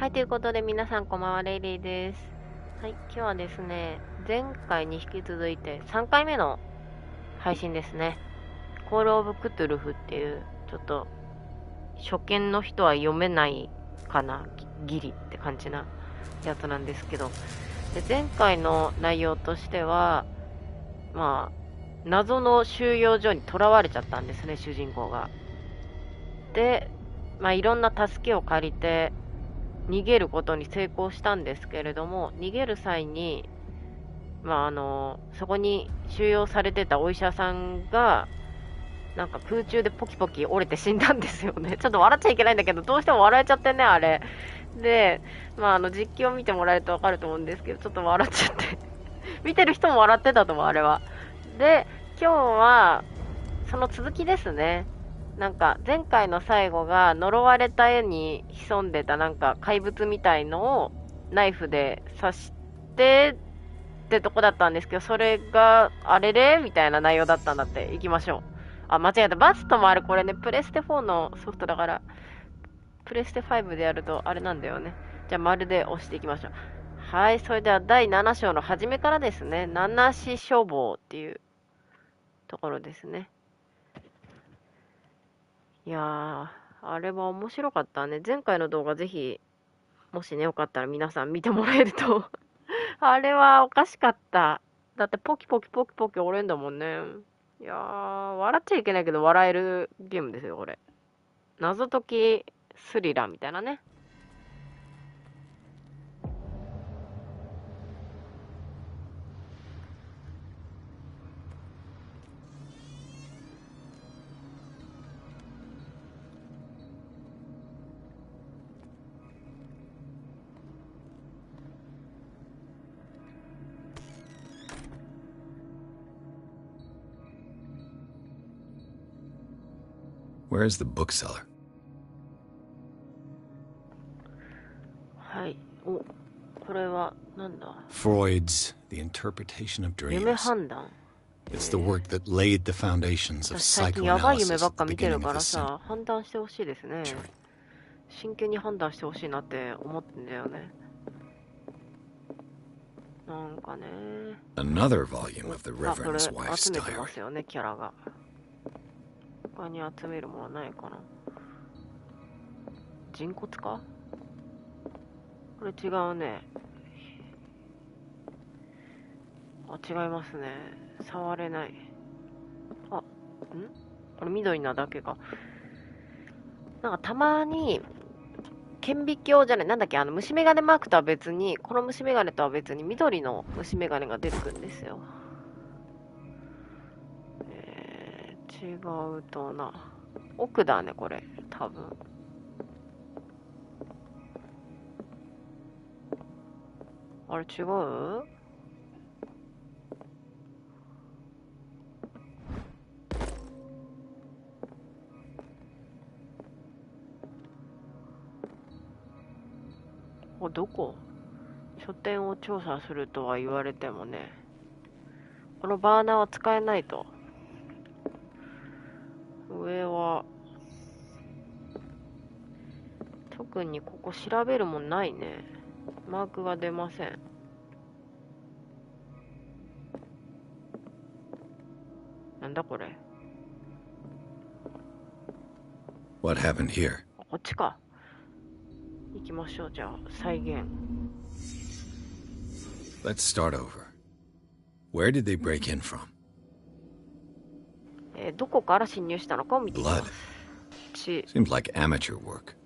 はい、ということで皆さんこんばんは、レイレイです。はい、今日はですね、前回に引き続いて3回目の配信ですね。コールオブクトゥルフっていう、ちょっと初見の人は読めないかな、ギリって感じなやつなんですけど、で前回の内容としては、謎の収容所に囚われちゃったんですね、主人公が。で、いろんな助けを借りて、逃げることに成功したんですけれども、逃げる際に、そこに収容されてたお医者さんが、なんか空中でポキポキ折れて死んだんですよね。ちょっと笑っちゃいけないんだけど、どうしても笑えちゃってね、あれ。で、実況見てもらえるとわかると思うんですけど、ちょっと笑っちゃって。見てる人も笑ってたと思う、あれは。で、今日は、その続きですね。なんか、前回の最後が呪われた絵に潜んでたなんか怪物みたいのをナイフで刺してってとこだったんですけど、それが、あれれみたいな内容だったんだって。行きましょう。あ、間違えた。バストもある。これね、プレステ4のソフトだから、プレステ5でやるとあれなんだよね。じゃあ、丸で押していきましょう。はい、それでは第7章の初めからですね。七死処方っていうところですね。いやー、あれは面白かったね。前回の動画ぜひ、もしね、よかったら皆さん見てもらえると。あれはおかしかった。だってポキポキポキポキ折れんだもんね。いやー、笑っちゃいけないけど笑えるゲームですよ、これ。謎解きスリラーみたいなね。Where's the bookseller? はい。お、これはなんだ Freud's The Interpretation of 夢 Dreams. 判断。It's the work that laid the foundations of 私最近やばい夢 psychoanalysis ばっ at か the 見てる beginning か of ら this さ、判断してほしいですね。 century. 真剣に判断してほしいなって思ってんだよね。なんかね。Another volume of the あ、これ Reverend's wife's 集めてま diary. すよね、キャラが。他に集めるものはないかな。人骨か？これ違うね。あ、違いますね。触れない。あ、これ緑なだけか。なんかたまに、顕微鏡じゃない、なんだっけ、虫眼鏡マークとは別に、この虫眼鏡とは別に緑の虫眼鏡が出てくるんですよ。違うとな。奥だね、これ。多分。あれ違う？どこ？書店を調査するとは言われてもね、このバーナーは使えないと。上は、特にここ調べるもんないね。マークが出ません。なんだこれ。What happened here? こっちか。行きましょう、じゃあ、再現。Let's start over. Where did they break in from? どこから侵入したのかを見てみます。血。Seems like amateur work.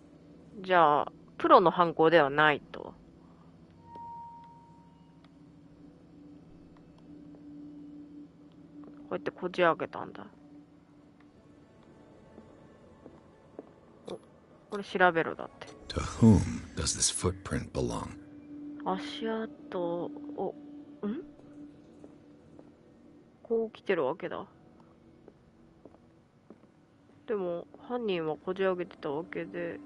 じゃあ、プロの犯行ではないと。こうやってこじ開けたんだ。これ調べろだって。To whom does this footprint belong? 足跡を、こう来てるわけだ。でも、犯人はこじ開けてたわけで、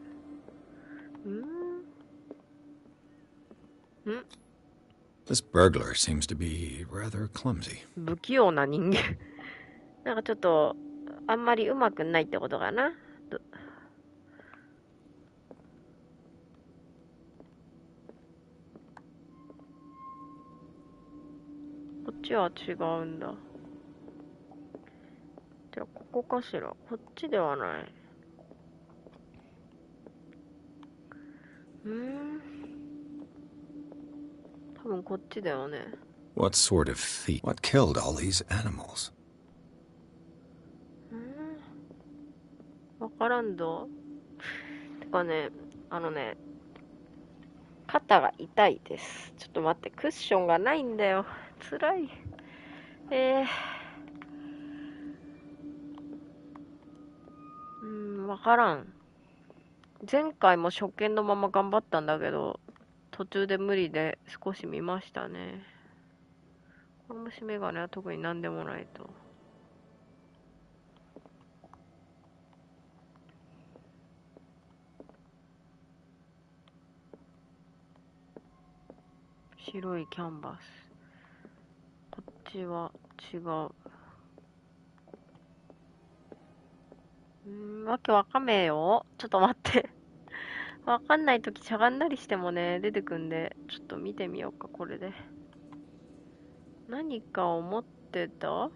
This burglar seems to be rather clumsy. 不器用な人間。なんかちょっと、あんまり上手くないってことかな。こっちは違うんだ。じゃあ、ここかしら。こっちではない。多分こっちだよね。What sort of thief? What killed all these animals? わからんど。てかね、肩が痛いです。ちょっと待って、クッションがないんだよ。つらい。わからん。前回も初見のまま頑張ったんだけど、途中で無理で少し見ましたね。この虫眼鏡は特に何でもないと。白いキャンバス。こっちは違う。わけわかめよ。ちょっと待って。わかんないときしゃがんだりしてもね、出てくんで、ちょっと見てみようか、これで。何かを持ってた？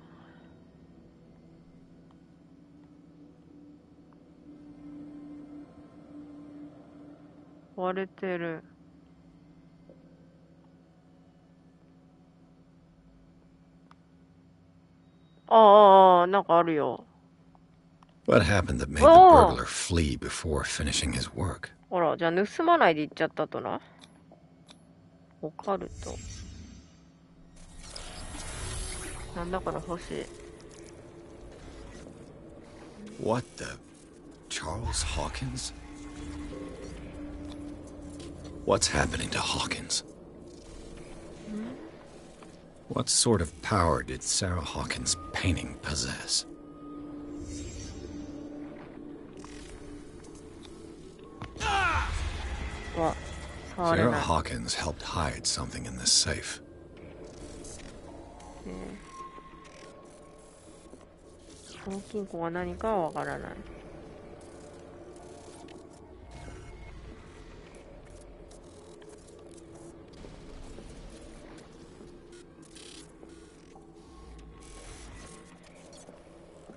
割れてる。なんかあるよ。What happened that made the burglar flee before finishing his work? ほら、じゃあ盗まないで行っちゃったとな。オカルト。なんだこの星。What the? Charles Hawkins? What's happening to Hawkins? What sort of power did Sarah Hawkins' painting possess? Sarah Hawkins helped hide something in this safe. この金庫は何かはわからない。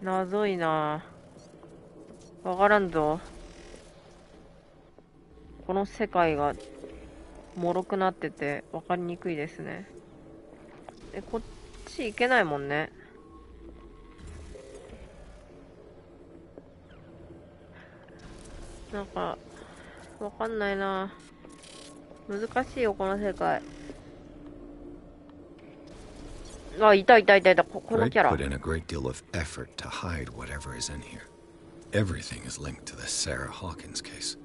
謎いな。わからんぞ。この世界が脆くなっててわかりにくいですね。こっち行けないもんね。なんかわかんないな。難しいよこの世界。あ、いたいたいたいた。このキャラ。Drake put in a great deal of effort to hide whatever is in here. Everything is linked to the Sarah Hawkins case.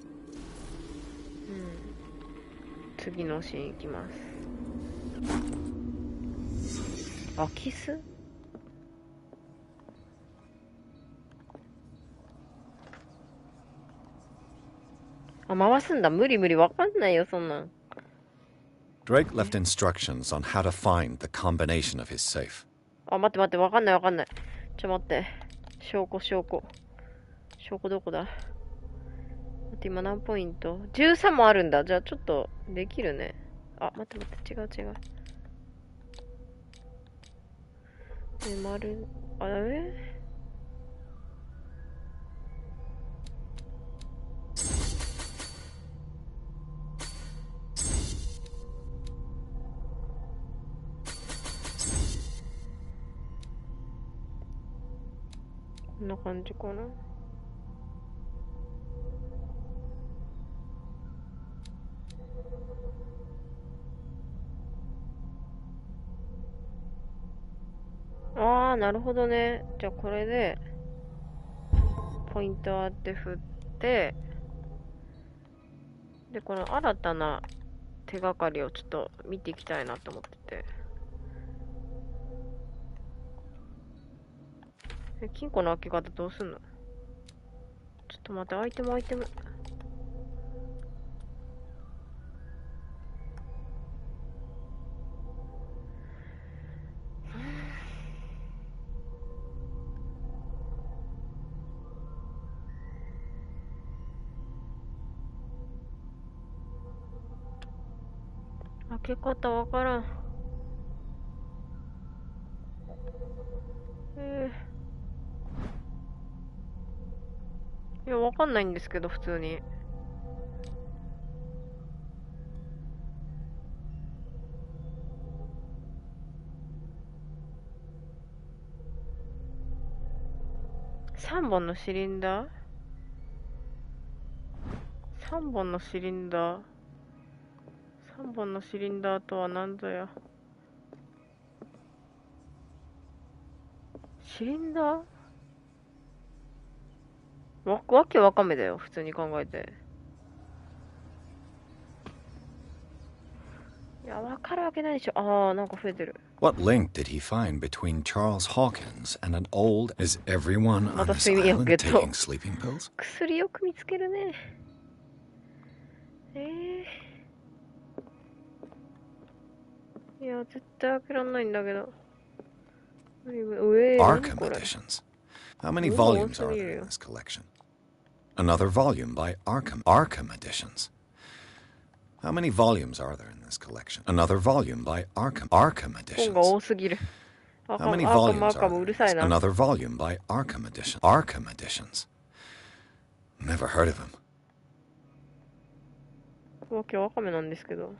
次のシーン行きます。あ、キス？あ、回すんだ。無理無理。わかんないよ、そんなん。Drake left instructions on how to find the combination of his safe. あ、待って待って。わかんないわかんない。ちょ、待って。証拠。証拠どこだ？待って、今何ポイント？ 13 もあるんだ。じゃあちょっと、できるね。あ、待って待って。違う。あれ？こんな感じかな。ああ、なるほどね。じゃあこれで、ポイント当て振って、で、この新たな手がかりをちょっと見ていきたいなと思ってて。金庫の開け方どうすんの？ちょっと待って、アイテム。開け方わからん。かんないんですけど、普通に。3本のシリンダー ?3 本のシリンダー ?3 本のシリンダーとは何ぞや。シリンダーわけわかめだよ、普通に考えて。いや、わかるわけないでしょ。ああ、なんか増えてる。What link did he find between Charles Hawkins and an old... Is everyone on this island taking sleeping pills? 薬よく見つけるね。いや、絶対開けらんないんだけど。Arkham editions. How many volumes are there in this collection? Another volume by Arkham. Arkham editions. How many volumes are there in this collection? Another volume by Arkham. Arkham editions. How many volumes are there? Another volume by Arkham edition. Arkham editions. Never heard of him. わけわかめなんですけど。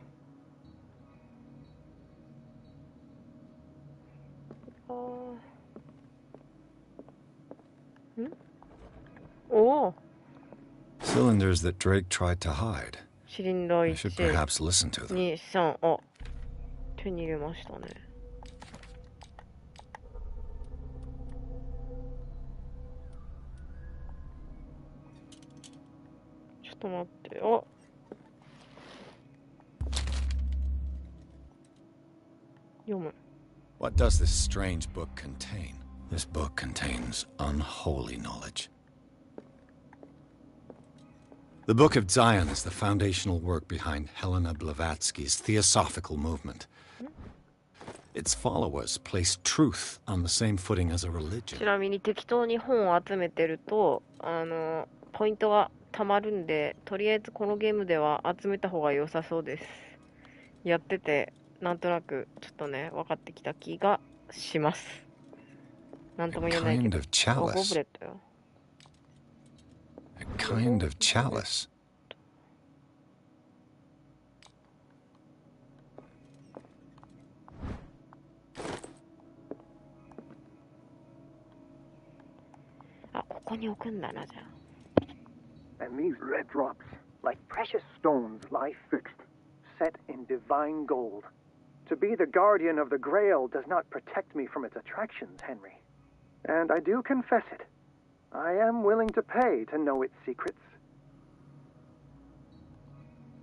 おお。 Cylinders that Drake tried to hide. シリンダー I should perhaps listen to them. 2、3、あ、手に入れましたね。ちょっと待って、あ。読む。What does this strange book contain? This book contains unholy knowledge. The Book of Zion is the foundational work behind Helena Blavatsky's theosophical movement. Its followers place truth on the same footing as a religion. ちなみに適当に本を集めてると、ポイントがたまるんで、とりあえずこのゲームでは集めた方が良さそうです。やってて、なんとなくちょっとね、分かってきた気がします。なんとも言えないけど。ゴブレットよ。A kind of chalice. And these red drops, like precious stones, lie fixed, set in divine gold. To be the guardian of the Grail does not protect me from its attractions, Henry. And I do confess it. I am willing to pay to know its secrets.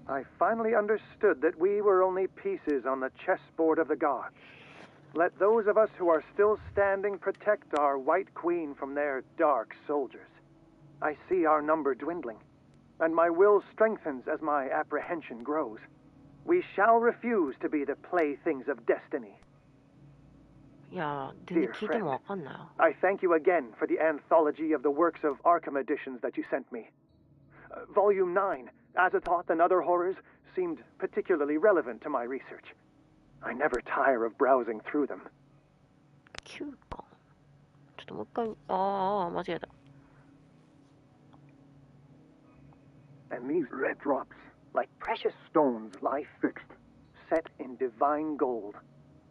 I finally understood that we were only pieces on the chessboard of the gods. Let those of us who are still standing protect our White Queen from their dark soldiers. I see our number dwindling, and my will strengthens as my apprehension grows. We shall refuse to be the playthings of destiny. Dear friend, I thank you again for the anthology of the works of Arkham editions that you sent me. Volume 9, Azathoth and Other Horrors, seemed particularly relevant to my research. I never tire of browsing through them. 9か。ちょっともう一回、間違えた。And these red drops, like precious stones, lie fixed, set in divine gold.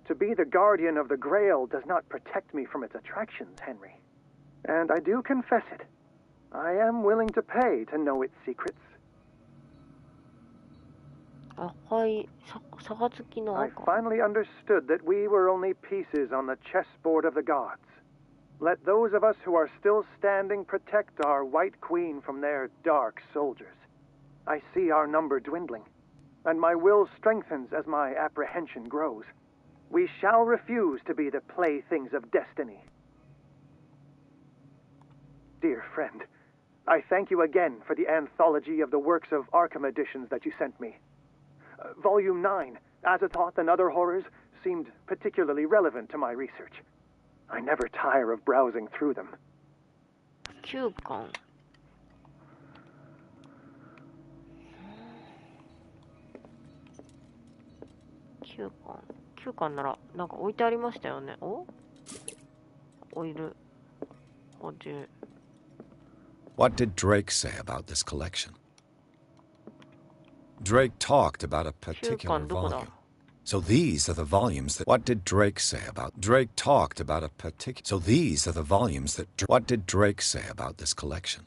To be the guardian of the Grail does not protect me from its attractions, Henry. And I do confess it. I am willing to pay to know its secrets. I finally understood that we were only pieces on the chessboard of the gods. Let those of us who are still standing protect our White Queen from their dark soldiers. I see our number dwindling, and my will strengthens as my apprehension grows. We shall refuse to be the playthings of destiny. Dear friend, I thank you again for the anthology of the works of Arkham editions that you sent me. Volume 9, Azathoth and Other Horrors, seemed particularly relevant to my research. I never tire of browsing through them. 9巻。9巻なら、なんか置いてありましたよね。オイル、補充。What did Drake say about this collection? Drake talked about a particular volume. So these are the volumes that... What did Drake say about... Drake talked about a particular... So these are the volumes that... What did Drake say about this collection?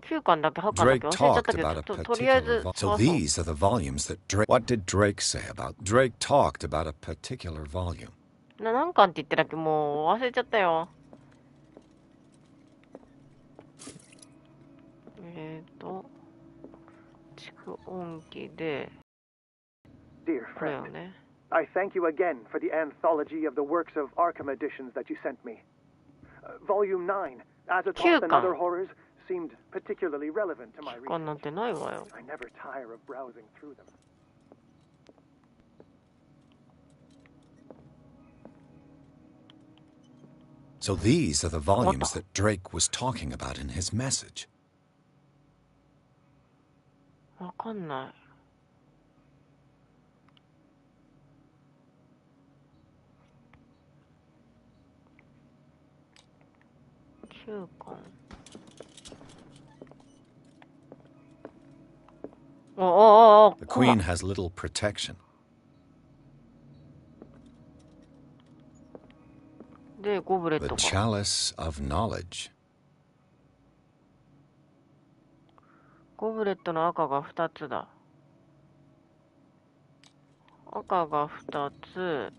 Drake talked about a particular... So these are the volumes that Drake... What did Drake say about... Drake talked about a particular volume. 何巻って言ってたっけ、もう忘れちゃったよ。蓄音機で、Dear これよ friend, ね。I thank you again for the anthology of the works of Arkham editions that you sent me. Volume 9, Azathoth and Other Horrors, seemed particularly relevant to my 9巻なんてないわよ。 I never tire of browsing through them. So these are the volumes that Drake was talking about in his message. わかんない。9巻。The Queen has little protection. で、ゴブレッ The トか。 chalice of knowledge. ゴブレットの赤が2つだ。赤が2つ。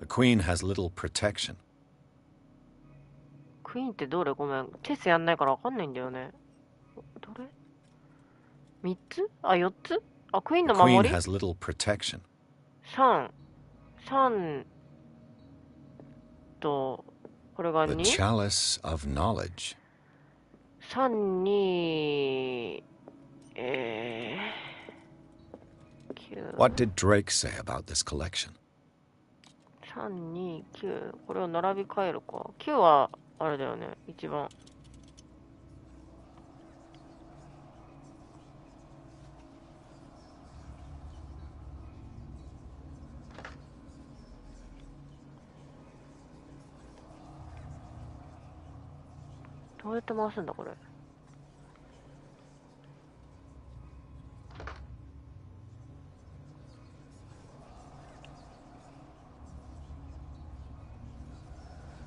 The Queen has little protection. クイーンってどれ？ごめん。テスやんないからわかんないんだよね。どれ？ 3 つ？あ、4つ？あ、クイーン The の Queen 守り？ has little protection. 3と、これが The 2？ chalice of knowledge. 3、2、9。What did Drake say about this collection? 3、2、9。これを並び替えるか。9は、あれだよね。一番。どうやって回すんだこれ。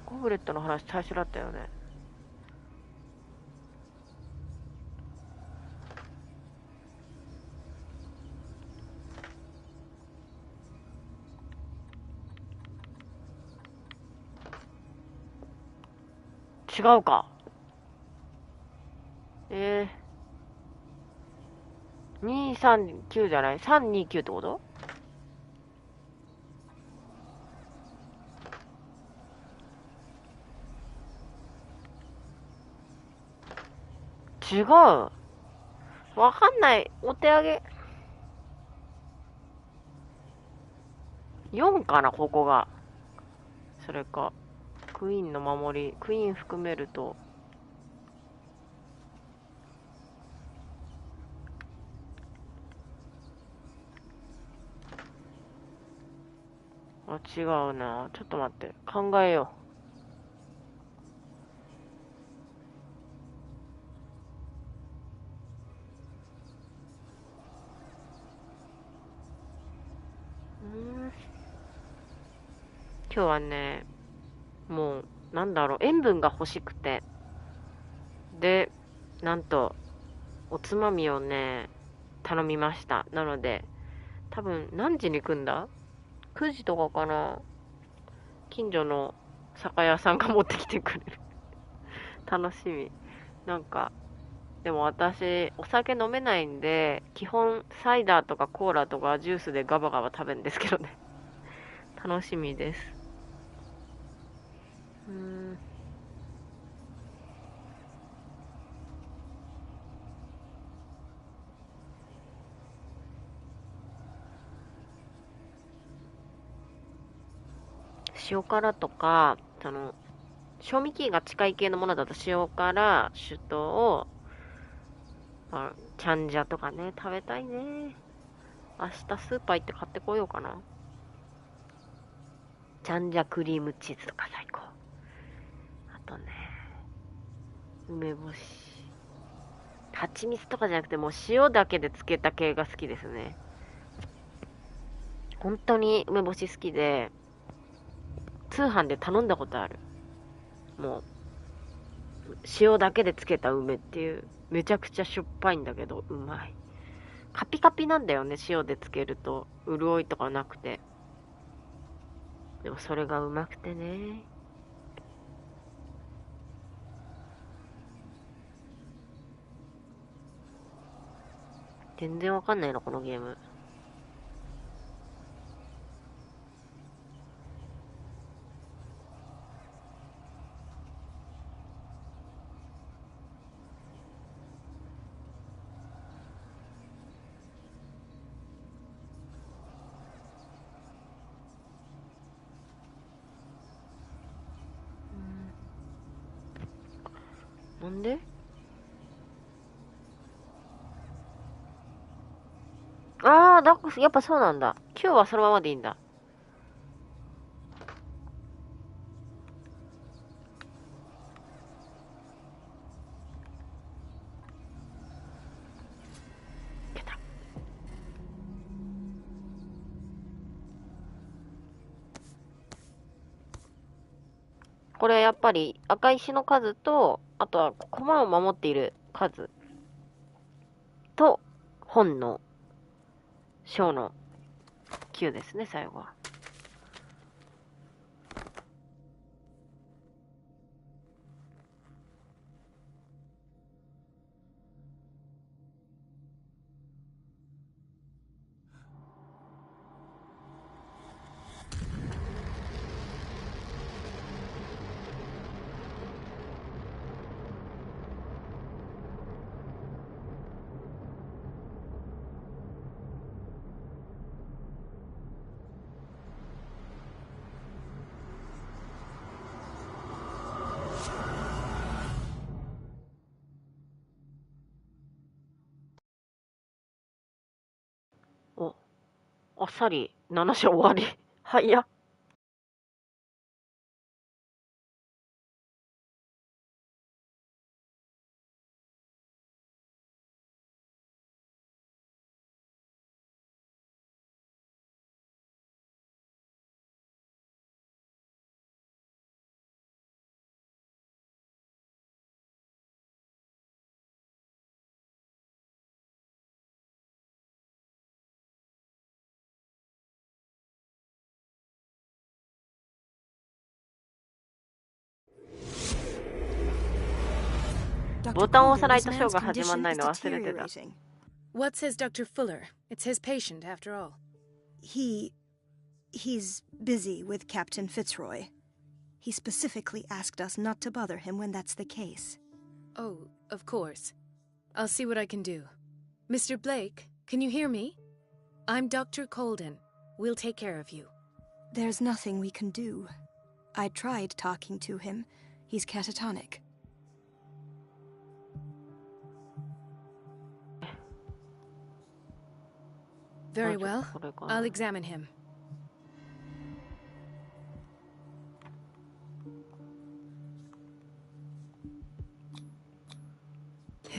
ゴブレットの話最初だったよね。違うか。239じゃない？ 329 ってこと？違う。わかんない。お手上げ。4かな、ここが。それか。クイーンの守り。クイーン含めると。あ、違うな。ちょっと待って。考えよう。今日はね、もう、なんだろう、塩分が欲しくて。で、なんと、おつまみをね、頼みました。なので、多分、何時に来んだ？ 9 時とかかな。近所の酒屋さんが持ってきてくれる。楽しみ。なんか、でも私、お酒飲めないんで、基本、サイダーとかコーラとかジュースでガバガバ食べるんですけどね。楽しみです。塩辛とか、賞味期限が近い系のものだと塩辛、酒盗、チャンジャとかね、食べたいね。明日スーパー行って買ってこようかな。ちゃんじゃクリームチーズとか最高。あとね、梅干し。蜂蜜とかじゃなくて、もう塩だけでつけた系が好きですね。本当に梅干し好きで、通販で頼んだことある。もう、塩だけでつけた梅っていう、めちゃくちゃしょっぱいんだけど、うまい。カピカピなんだよね、塩でつけると。潤いとかなくて。でもそれがうまくてね。全然わかんないの、このゲーム。なんで？ああ、やっぱそうなんだ。今日はそのままでいいんだ。いけた。これやっぱり赤石の数と、あとは駒を守っている数と、本の章の9ですね、最後は。お、あっさり7章終わり。早っ。ボタンを押さないとショーが始まんないの忘れてた。What says Dr. Fuller? It's his patient, after all. He's busy with Captain Fitzroy. He specifically asked us not to bother him when that's the case. Oh, of course. I'll see what I can do. Mr. Blake, can you hear me? I'm Dr. Colden. We'll take care of you. There's nothing we can do. I tried talking to him. He's catatonic. Very well. I'll examine him.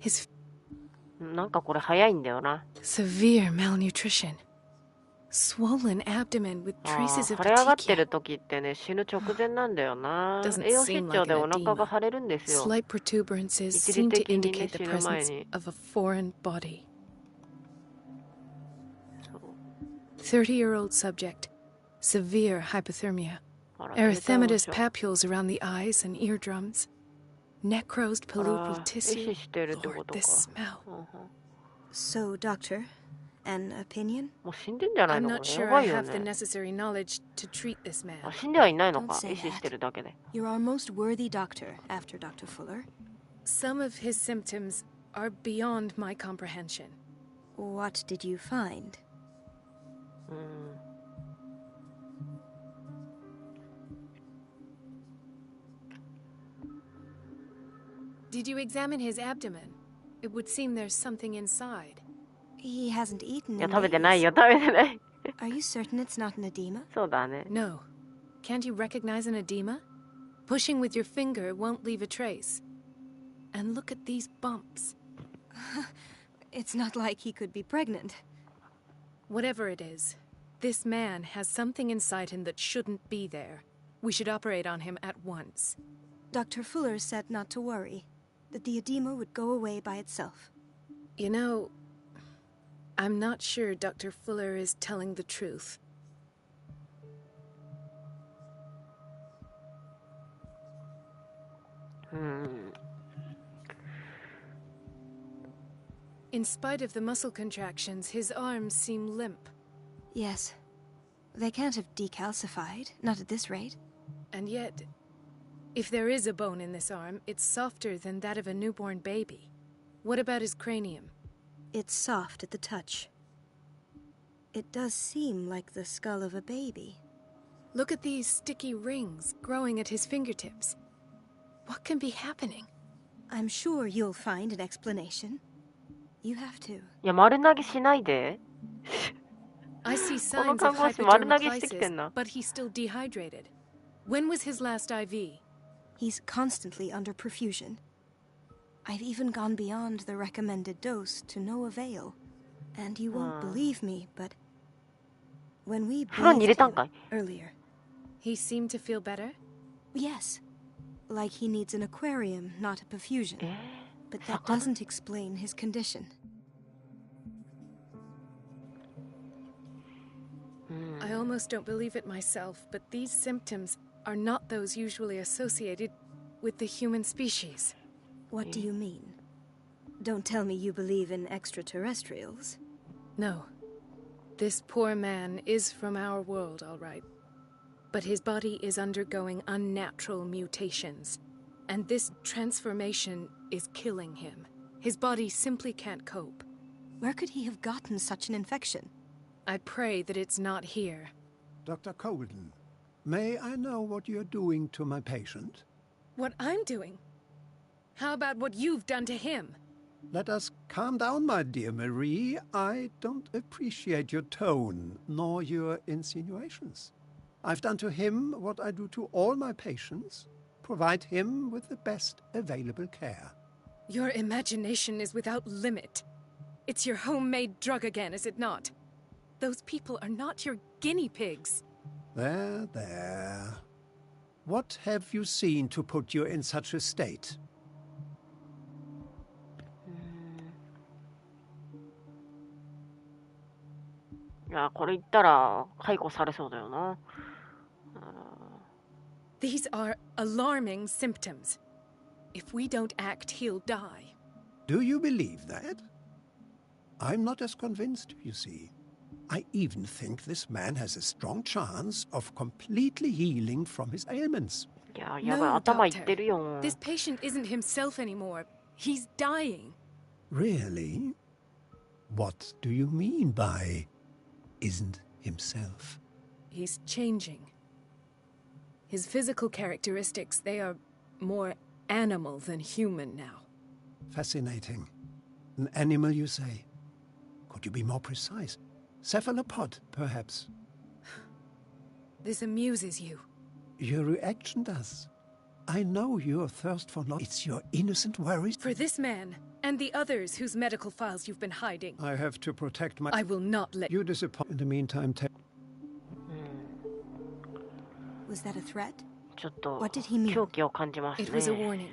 His なんかこれ早いんだよな。 severe malnutrition. Swollen abdomen with traces of 腫れ上がってる petechia. 時ってね、死ぬ直前なんだよな。 Doesn't 栄養失 seem 調 like で an お腹が edema. 腫れるんですよ。 Slight protuberances 一 seem 時 to 的にね、 indicate the 死ぬ前 presence に。 of a foreign body. そう 30-year-old subject. Severe hypothermia. あら、出たで Erythematous しょ。 papules around the eyes and eardrums. Necrosed あら、 palpebral 壊 tissue. 死してるってこ Lord, と this か。 smell. うんうん、 So, Doctor, an opinion? もう死んでんじゃない I'm の？ not これ sure やば I いよ have the ね。 necessary knowledge to treat this man. あ、死んではいないの Don't か。 say 壊死して that. るだけで。 You're our most worthy doctor after Dr. Fuller. Some of his symptoms are beyond my comprehension. What did you find? うん。 Did you examine his abdomen? It would seem there's something inside. He hasn't eaten いや、 in 食べてない days. よ、食べてない。 Are you certain it's not an edema? そうだね。 No. Can't you recognize an edema? Pushing with your finger won't leave a trace. And look at these bumps. It's not like he could be pregnant. Whatever it is, this man has something inside him that shouldn't be there. We should operate on him at once. Dr. Fuller said not to worry, that the edema would go away by itself. You know, I'm not sure Dr. Fuller is telling the truth. In spite of the muscle contractions, his arms seem limp. Yes. They can't have decalcified, not at this rate. And yet, if there is a bone in this arm, it's softer than that of a newborn baby. What about his cranium? It's soft at the touch. It does seem like the skull of a baby. Look at these sticky rings growing at his fingertips. What can be happening? I'm sure you'll find an explanation. You have to. いや、丸投げしないで。 I see この signs 看 of 護師丸投げしてきてん hypodermoclisis, な。 but he's still dehydrated. When was his last IV? He's constantly under perfusion. I've even gone beyond the recommended dose to no avail. And you won't believe me, but when we 風呂に入れ bathed たんか him い earlier, He seemed to feel better? yes, like he needs an aquarium, not a perfusion. え But that doesn't explain his condition. I almost don't believe it myself, but these symptoms are not those usually associated with the human species. What do you mean? Don't tell me you believe in extraterrestrials. No. This poor man is from our world, all right. But his body is undergoing unnatural mutations. And this transformation is killing him. His body simply can't cope. Where could he have gotten such an infection? I pray that it's not here. Dr. Colden, may I know what you're doing to my patient? What I'm doing? How about what you've done to him? Let us calm down, my dear Marie. I don't appreciate your tone, nor your insinuations. I've done to him what I do to all my patients. Provide him with the best available care. Your imagination is without limit. It's your homemade drug again, is it not? Those people are not your guinea pigs. There, there. What have you seen to put you in such a state? いや、これ言ったら解雇されそうだよな。These are alarming symptoms. If we don't act, he'll die. Do you believe that? I'm not as convinced, you see. I even think this man has a strong chance of completely healing from his ailments. いや、やばい、 No, 頭いって doctor. るよ。 This patient isn't himself anymore. He's dying. Really? What do you mean by isn't himself? He's changing. His physical characteristics, they are more animal than human now. Fascinating. An animal, you say? Could you be more precise? Cephalopod, perhaps? This amuses you. Your reaction does. I know your thirst for knowledge. It's your innocent worries. For this man, and the others whose medical files you've been hiding, I have to protect my... I will not let You disappoint. In the meantime, Was that a threat? ちょっと What did he mean? 狂気を感じます It was a ね。 warning.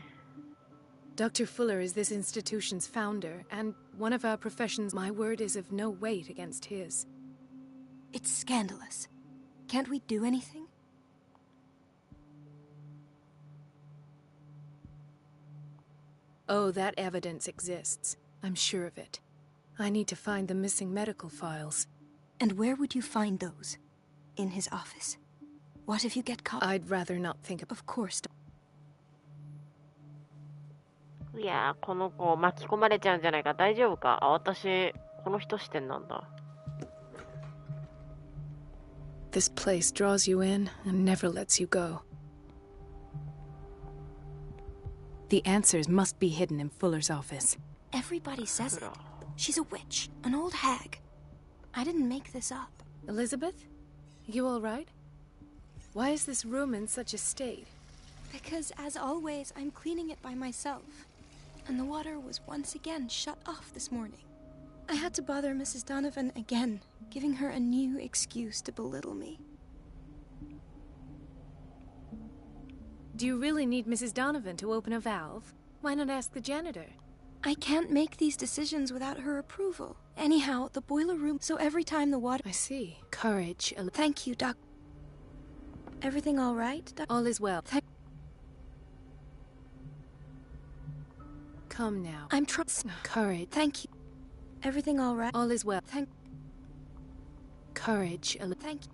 Dr. Fuller is this institution's founder, and one of our professions. My word is of no weight against his. It's scandalous. Can't we do anything? Oh, that evidence exists. I'm sure of it. I need to find the missing medical files. And where would you find those? In his office? What if you get caught? I'd rather not think of. Of course. いやー、この子巻き込まれちゃうんじゃないか。大丈夫か。あ、私、この人視点なんだ。This place draws you in and never lets you go. The answers must be hidden in Fuller's office. Everybody says it. She's a witch, an old hag. I didn't make this up. Elizabeth? You all right? Why is this room in such a state? Because, as always, I'm cleaning it by myself. And the water was once again shut off this morning. I had to bother Mrs. Donovan again, giving her a new excuse to belittle me. Do you really need Mrs. Donovan to open a valve? Why not ask the janitor? I can't make these decisions without her approval. Anyhow, the boiler room, so every time the water... I see. Courage. Thank you, Doc. Everything all right, Doc? All is well. Come now. I'm trusting. Courage. Thank you. Everything all right? All is well. Courage. Thank you.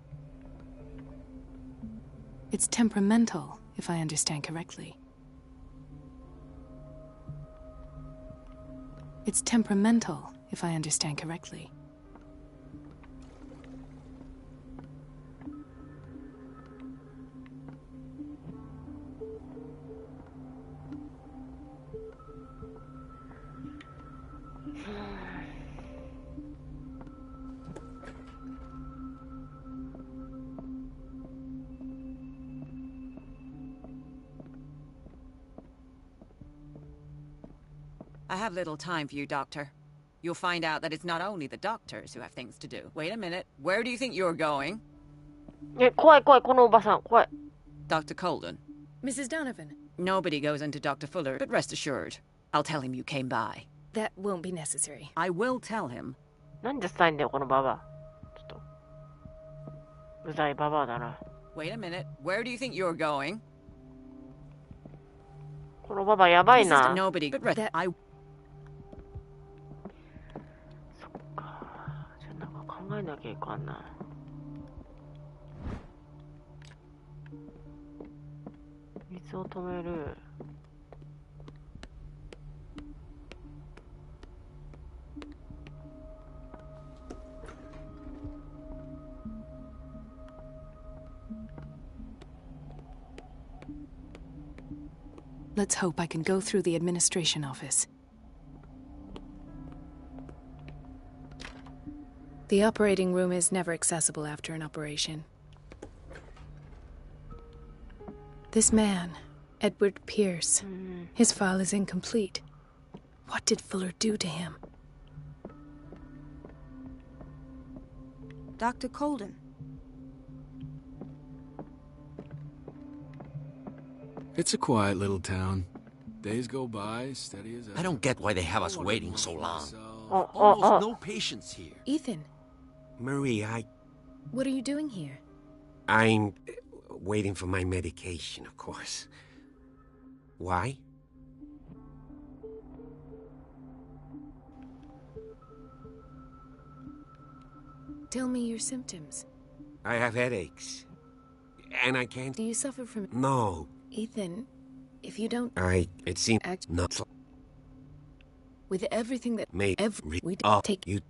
It's temperamental, if I understand correctly. It's temperamental, if I understand correctly. I have little time for you, Doctor. You'll find out that it's not only the doctors who have things to do. Wait a minute. Where do you think you're going? 怖い怖い、このおばさん、怖い。Dr. Colden. Mrs. Donovan. Nobody goes into Dr. Fuller, but rest assured, I'll tell him you came by. That won't be necessary. I will tell him. なんで伝えんだよ、このババア。ちょっと。うざいババアだな。Wait a minute. Where do you think you're going? このババアやばいな。Nobody, but rest. I... そっか。じゃあなんか考えなきゃいかんな。水を止める。Let's hope I can go through the administration office. The operating room is never accessible after an operation. This man, Edward Pierce, his file is incomplete. What did Fuller do to him? Dr. Colden. It's a quiet little town. Days go by, steady as ever. I don't get why they have us waiting so long. Oh. No patience here. Ethan, Marie, what are you doing here? I'm waiting for my medication, of course. Why? Tell me your symptoms. I have headaches. And I can't... Do you suffer from... No. Ethan, if you don't... It seems... Act... Not... With everything that... May... we take... You...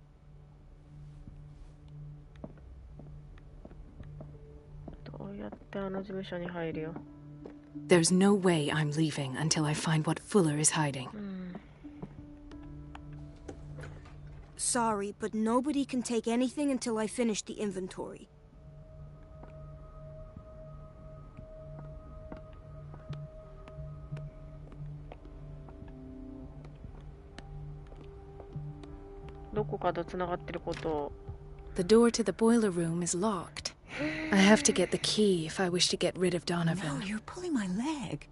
There's no way I'm leaving until I find what Fuller is hiding. Sorry, but nobody can take anything until I finish the inventory. The door to the boiler room is locked. I have to get the key if I wish to get rid of Donovan. No, you're pulling my leg.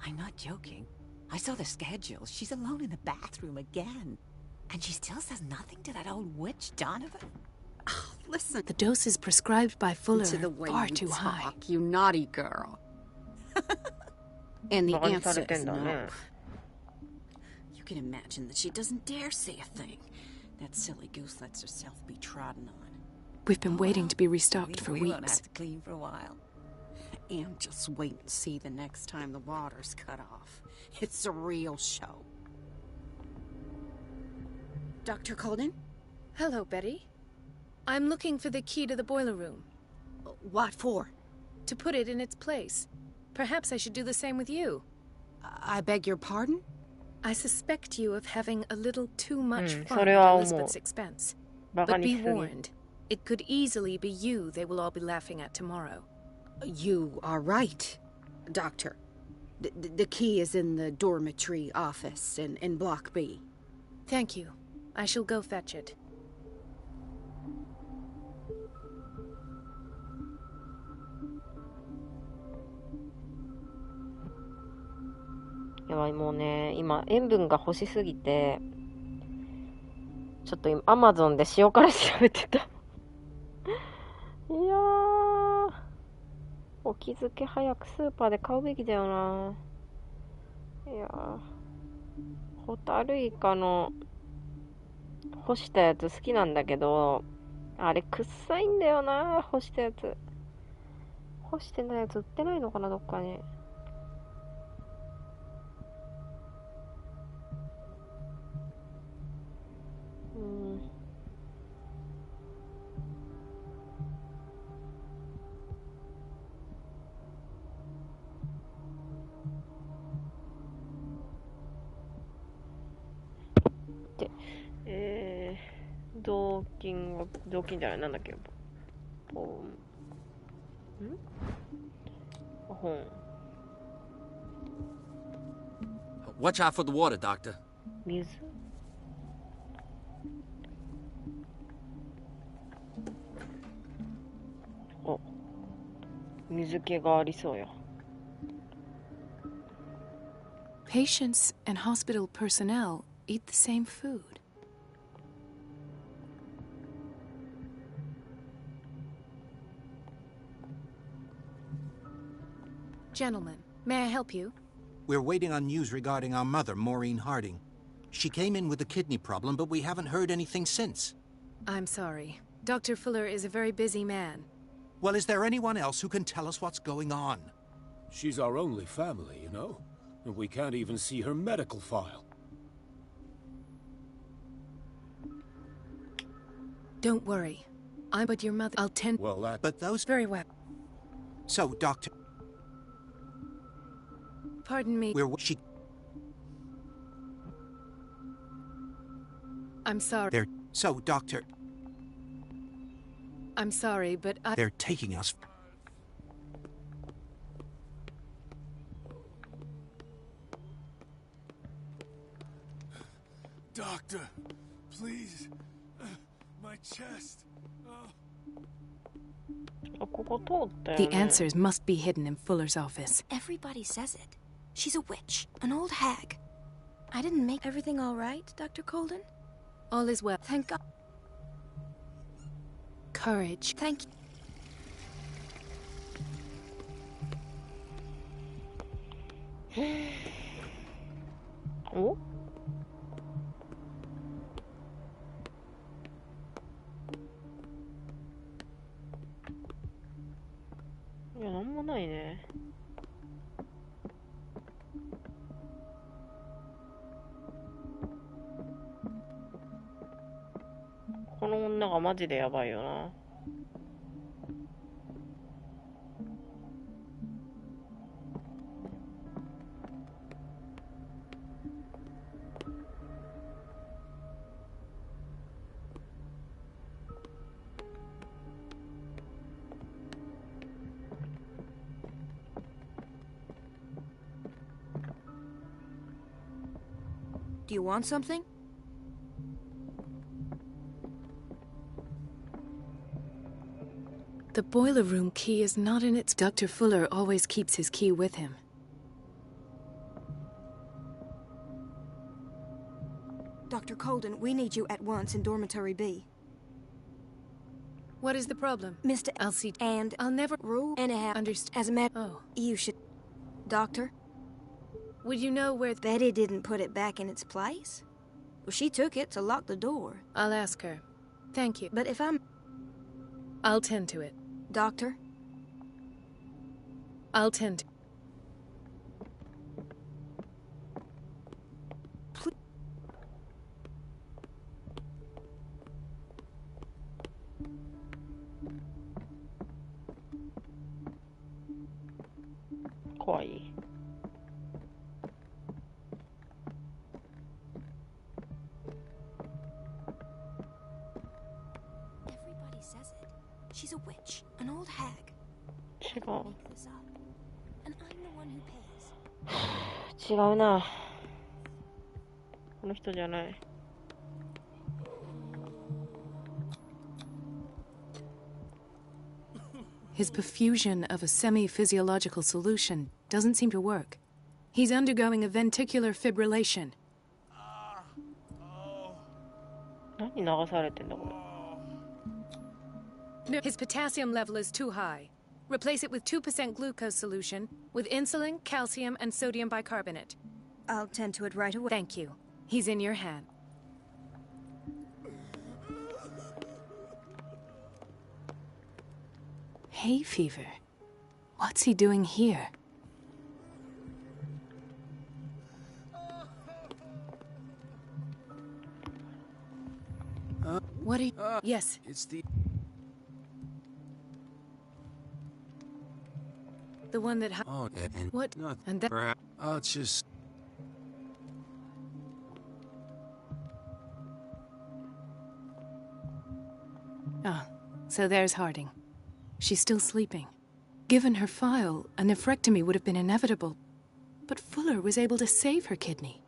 I'm not joking. I saw the schedule. She's alone in the bathroom again. And she still says nothing to that old witch, Donovan. Oh, listen. The doses prescribed by Fuller to the way are far you too talk, high. You naughty girl. And the answer is no. You can imagine that she doesn't dare say a thing. That silly goose lets herself be trodden on. We've been waiting to be restocked for We won't weeks. have to clean for a while. And just wait and see the next time the water's cut off. It's a real show. Dr. Colden? Hello, Betty. I'm looking for the key to the boiler room. What for? To put it in its place. Perhaps I should do the same with you. I beg your pardon? I suspect you of having a little too much fun そ at れは思う。 Elizabeth's expense. バカ But に be しすぎ。 warned. It could easily be you they will all be laughing at tomorrow. You are right, Doctor. The key is in the dormitory office in Block B. Thank you. I shall go fetch it. やばい、もうね、今、塩分が欲しすぎて、ちょっと今、Amazon で塩辛調べてた。いやー、お気づけ早くスーパーで買うべきだよな。いやー、ホタルイカの干したやつ好きなんだけど、あれ臭いんだよな、干したやつ。干してないやつ売ってないのかな、どっかに。で、雑巾じゃない、なんだっけ、本。Watch out for the water, Doctor. 水。お、水気がありそうよ。Patients and hospital personnel eat the same food. Gentlemen, may I help you? We're waiting on news regarding our mother, Maureen Harding. She came in with a kidney problem, but we haven't heard anything since. I'm sorry. Dr. Fuller is a very busy man. Well, is there anyone else who can tell us what's going on? She's our only family, you know? And we can't even see her medical file. Don't worry. But your mother... I'll tend... Well, that... But those... Very well. So, Doctor... Pardon me. She... I'm sorry. So, Doctor... I'm sorry, but They're taking us... Doctor, please. My chest. The answers must be hidden in Fuller's office. Everybody says it. She's a witch, an old hag. I didn't make everything all right, Dr. Colden? All is well. Thank God. Courage. Thank you. Oh? いや、なんもないね。この女がマジでやばいよな。Do you want something? The boiler room key is not in its... Dr. Fuller always keeps his key with him. Dr. Colden, we need you at once in Dormitory B. What is the problem? Mr. I'll see... And I'll never... Rule and a half. Understand. As a matter... Oh. You should... Doctor? Would you know where... Betty didn't put it back in its place? Well, she took it to lock the door. I'll ask her. Thank you. But if I'm... I'll tend to it. Doctor? I'll tend to... Kawaii. Everybody says it. She's a witch, an old hag. 違う。違うな。この人じゃない。His perfusion of a semi-physiological solution doesn't seem to work. He's undergoing a ventricular fibrillation. 何流されてんだこれ。His potassium level is too high. Replace it with 2% glucose solution with insulin, calcium, and sodium bicarbonate. I'll tend to it right away. Thank you. He's in your hand. Hay fever. What's he doing here? What are you... Yes. It's the... The one that... Oh, and... What? Not And that... perhaps... I'll just... Ah, so there's Harding. She's still sleeping. Given her file, a nephrectomy would have been inevitable. But Fuller was able to save her kidney.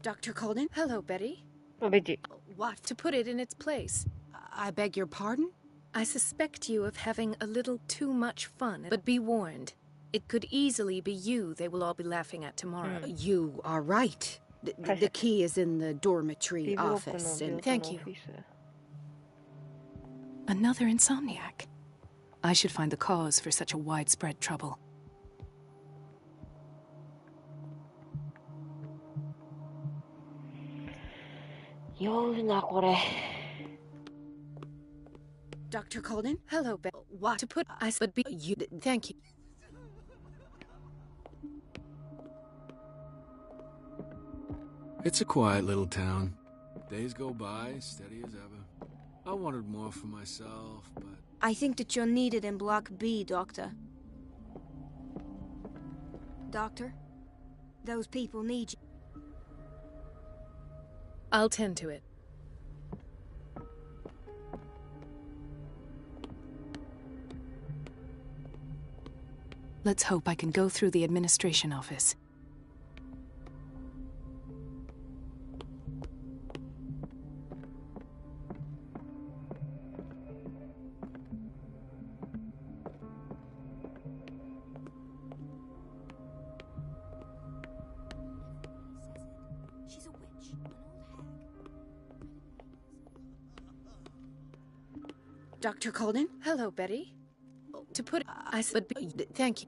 Dr. Colden? Hello, Betty. Oh, Betty. What? To put it in its place. I beg your pardon? I suspect you of having a little too much fun, but be warned. It could easily be you they will all be laughing at tomorrow. You are right. The key is in the dormitory office. And thank you. Another insomniac. I should find the cause for such a widespread trouble. Dr. Colden? Hello, Betty. What? To put but be you. Thank you. It's a quiet little town. Days go by, steady as ever. I wanted more for myself, but... I think that you're needed in Block B, Doctor. Doctor, those people need you. I'll tend to it. Let's hope I can go through the administration office. She's a witch, an old hag. Dr. Colden? Hello, Betty. To put but be thank you.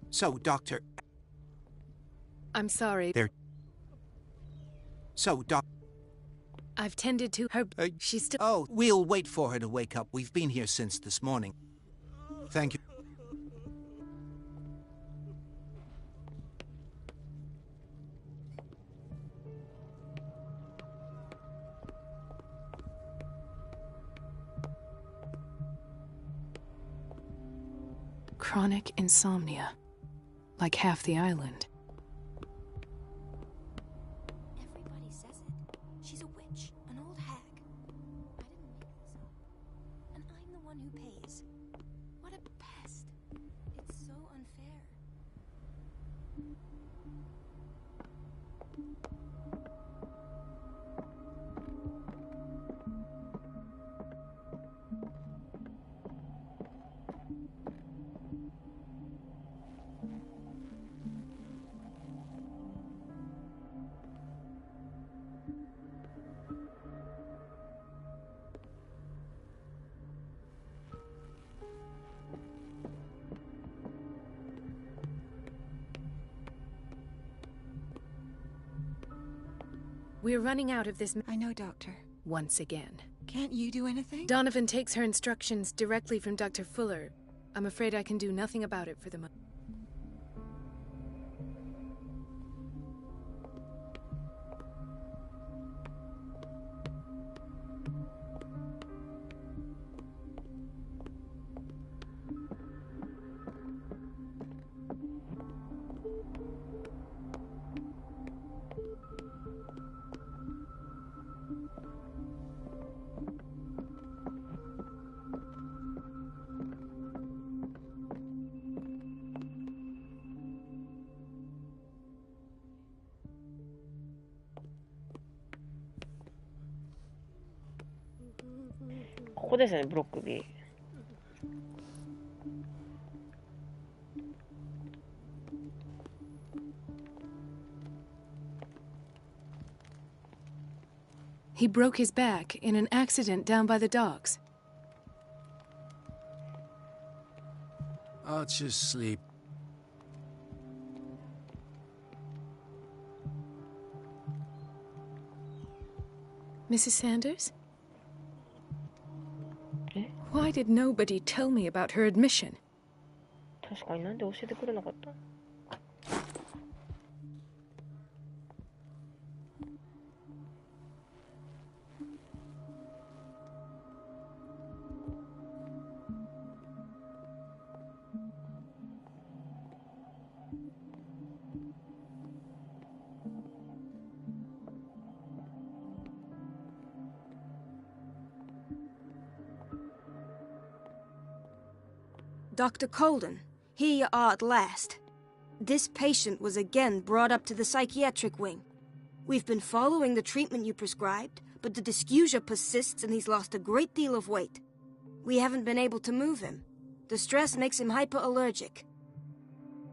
So, Doctor... I'm sorry. So, Doc... I've tended to her. She's still... Oh, we'll wait for her to wake up. We've been here since this morning. Thank you. Chronic insomnia. Like half the island. Everybody says it. She's a witch, an old hag. I didn't make this up. And I'm the one who pays. What a pest. It's so unfair. We're running out of this. I know, Doctor. Once again. Can't you do anything? Donovan takes her instructions directly from Dr. Fuller. I'm afraid I can do nothing about it for the moment.ここですね、ブロック B。He broke his back in an accident down by the docks. I'll just sleep. Mrs. Sanders? Why did nobody tell me about her admission? 確かになんで教えてくれなかった？Dr. Colden, here you are at last. This patient was again brought up to the psychiatric wing. We've been following the treatment you prescribed, but the dysgeusia persists and he's lost a great deal of weight. We haven't been able to move him. The stress makes him hyperallergic.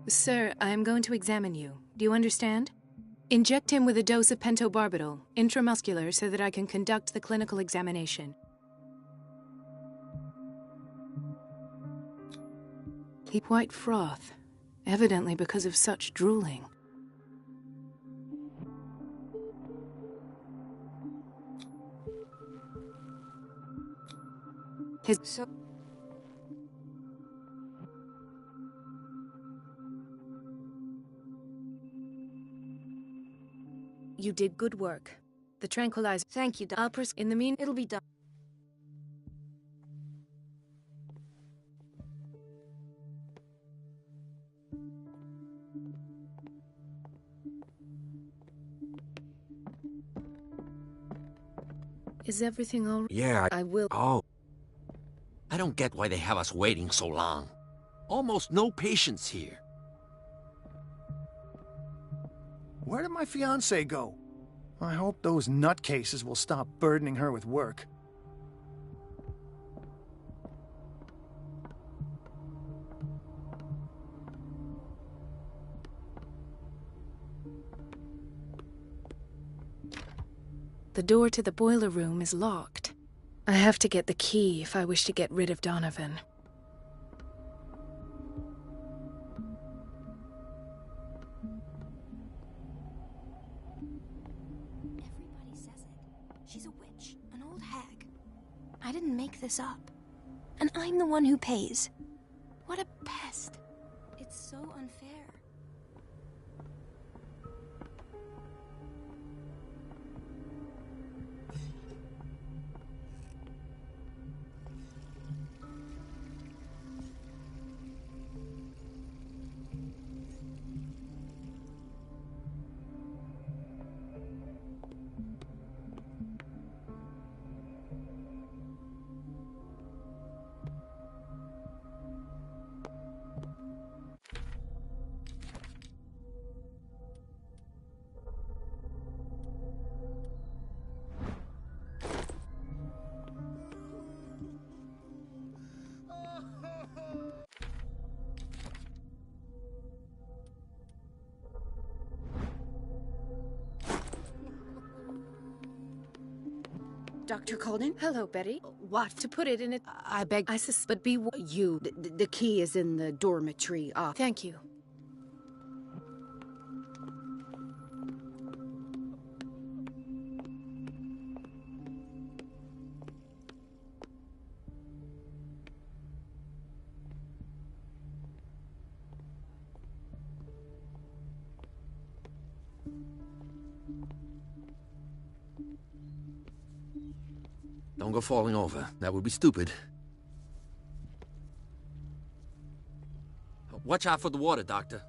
Sir, I am going to examine you. Do you understand? Inject him with a dose of pentobarbital, intramuscular, so that I can conduct the clinical examination. Keep white froth, evidently because of such drooling. You did good work. The tranquilizer. Thank you, Doc. In the mean, it'll be done. Is everything all right? Yeah, I will. Oh. I don't get why they have us waiting so long. Almost no patients here. Where did my fiancée go? I hope those nutcases will stop burdening her with work. The door to the boiler room is locked. I have to get the key if I wish to get rid of Donovan. Everybody says it. She's a witch, an old hag. I didn't make this up. And I'm the one who pays. What a pest. It's so unfair. Dr. Colden? Hello, Betty. What? To put it in a... I beg... But be... You. The key is in the dormitory office. Thank you. Don't go falling over. That would be stupid. Watch out for the water, Doctor.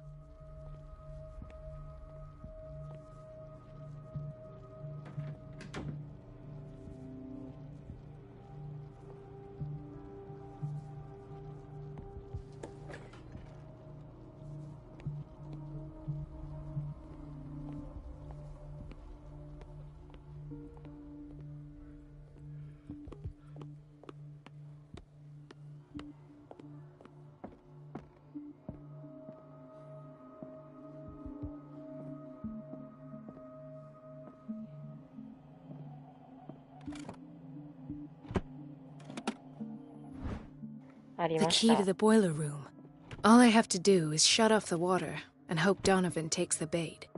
The key to the boiler room. All I have to do is shut off the water and hope Donovan takes the bait.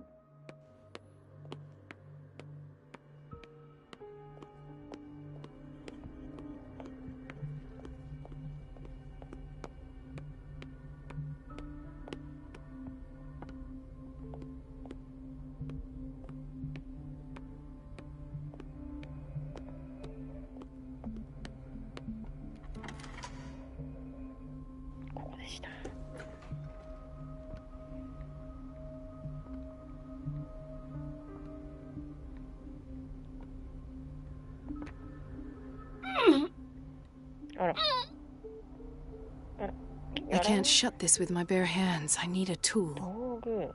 I can't shut this with my bare hands. I need a tool. Oh, good.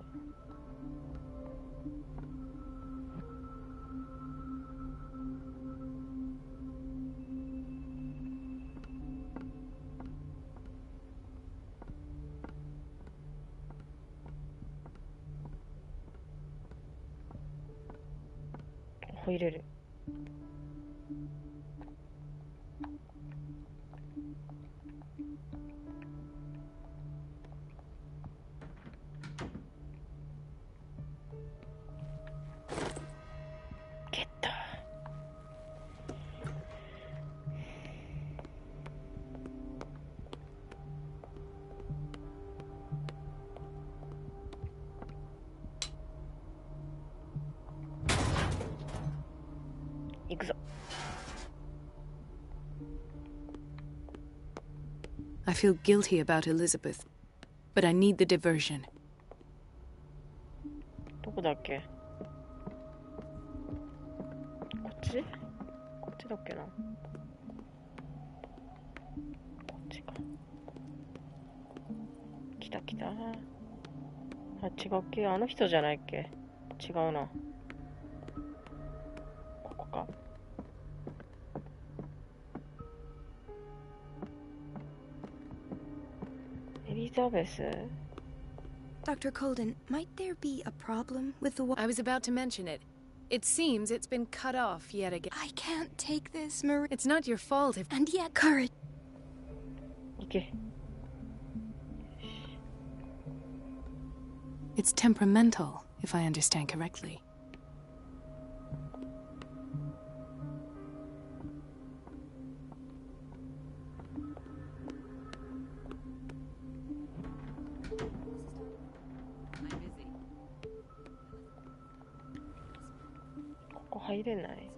Oh, 入れる。行くぞ。I feel guilty about Elizabeth, but I need the diversion. どこだっけ？こっち？こっちだっけな？こっちか。来た来た。あ、違うっけ？あの人じゃないっけ？違うな。ここか。Elizabeth? Dr. Colden, might there be a problem with the water? I was about to mention it. It seems it's been cut off yet again. I can't take this, Marie. It's not your fault if... And yet, courage. Okay. It's temperamental, if I understand correctly. Oh, 入れない。